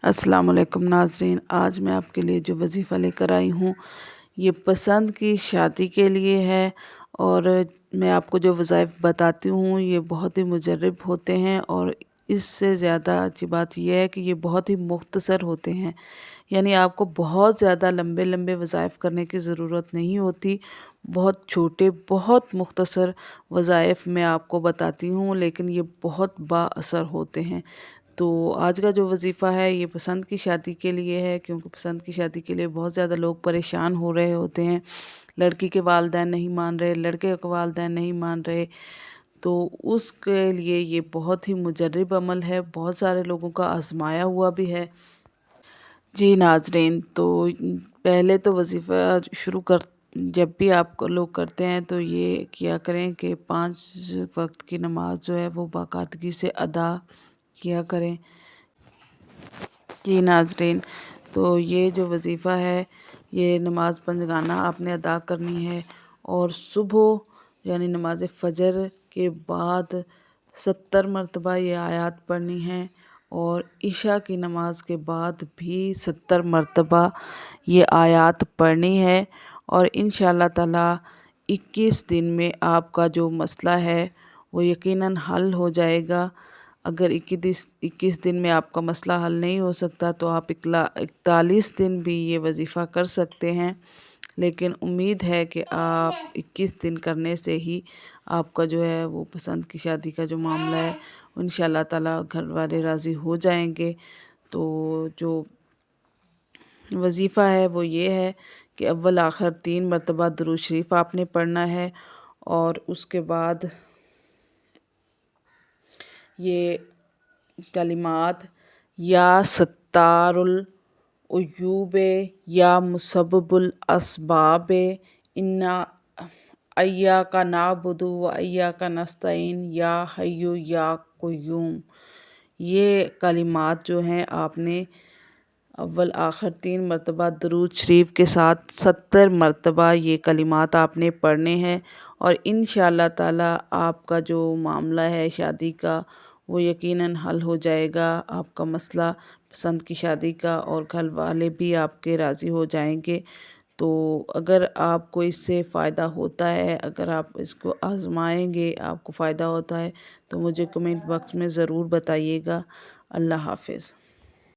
अस्सलाम वालेकुम नाज़रीन, आज मैं आपके लिए जो वज़ीफ़ा लेकर आई हूँ ये पसंद की शादी के लिए है। और मैं आपको जो वज़ाइफ बताती हूँ ये बहुत ही मुजर्रब होते हैं और इससे ज़्यादा अच्छी बात यह है कि ये बहुत ही मुख्तसर होते हैं। यानी आपको बहुत ज़्यादा लंबे लंबे वज़ाइफ करने की ज़रूरत नहीं होती। बहुत छोटे बहुत मुख्तसर वज़ाइफ मैं आपको बताती हूँ, लेकिन ये बहुत बाअसर होते हैं। तो आज का जो वज़ीफ़ा है ये पसंद की शादी के लिए है, क्योंकि पसंद की शादी के लिए बहुत ज़्यादा लोग परेशान हो रहे होते हैं। लड़की के वालिदैन नहीं मान रहे, लड़के के वालिदैन नहीं मान रहे, तो उसके लिए ये बहुत ही मुजर्रब अमल है, बहुत सारे लोगों का आज़माया हुआ भी है। जी नाज़रीन, तो पहले तो वज़ीफ़ा शुरू कर जब भी आप लोग करते हैं तो ये किया करें कि 5 वक्त की नमाज़ जो है वो बाकायदगी से अदा किया करें। जी नाज़रीन, तो ये जो वज़ीफ़ा है ये नमाज़ पंजगाना आपने अदा करनी है और सुबह यानी नमाज़ फ़जर के बाद 70 मरतबा ये आयत पढ़नी है और इशा की नमाज के बाद भी 70 मरतबा ये आयत पढ़नी है। और इंशाअल्लाह ताला 21 दिन में आपका जो मसला है वो यकीनन हल हो जाएगा। अगर 21 दिन में आपका मसला हल नहीं हो सकता तो आप 41 दिन भी ये वज़ीफ़ा कर सकते हैं, लेकिन उम्मीद है कि आप 21 दिन करने से ही आपका जो है वो पसंद की शादी का जो मामला है इंशाअल्लाह ताला घर वाले राज़ी हो जाएंगे। तो जो वज़ीफ़ा है वो ये है कि अव्वल आखिर 3 मरतबा दुरूद शरीफ आपने पढ़ना है और उसके बाद ये कलिमात या सत्तारुल उयूबे या मुसब्बिबुल अस्बाबे इन्ना अय्याका नाबुदु व अय्याका नस्तईन या हय्यु या क़य्यूम, ये कलिमात जो हैं आपने अव्वल आखिर 3 मरतबा दुरूद शरीफ के साथ 70 मरतबा ये कलिमात आपने पढ़ने हैं और इंशाअल्लाह ताला आपका जो मामला है शादी का वो यकीनन हल हो जाएगा। आपका मसला पसंद की शादी का और घर वाले भी आपके राज़ी हो जाएंगे। तो अगर आपको इससे फ़ायदा होता है, अगर आप इसको आज़माएंगे, आपको फ़ायदा होता है तो मुझे कमेंट बॉक्स में ज़रूर बताइएगा। अल्लाह हाफ़िज़।